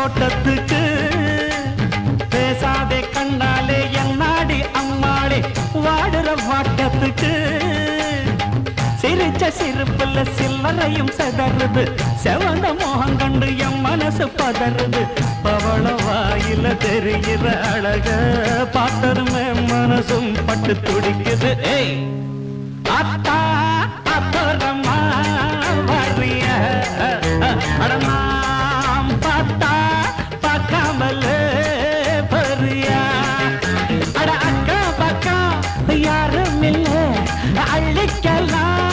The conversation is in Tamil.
தோட்டத்துக்கு பேசாதே கண்ணாலே என்னாடி அம்மாளே வாடுற வாட்டத்துக்கு சிரிச்ச சிரிப்புல சில்லறையும் செதறுது செவந்த மோகம் கண்டு என் மனசு பதறுது பவள வாயில தெரிகிற அழக பார்த்ததுமே மனசும் பட்டு துடிக்குது ஏய் அத்தா அப்புறமா வரிய அடமாம் பார்த்தா பார்க்காமல பரியா அட அக்கா பக்கா யாரும் இல்லை அள்ளிக்கலாம்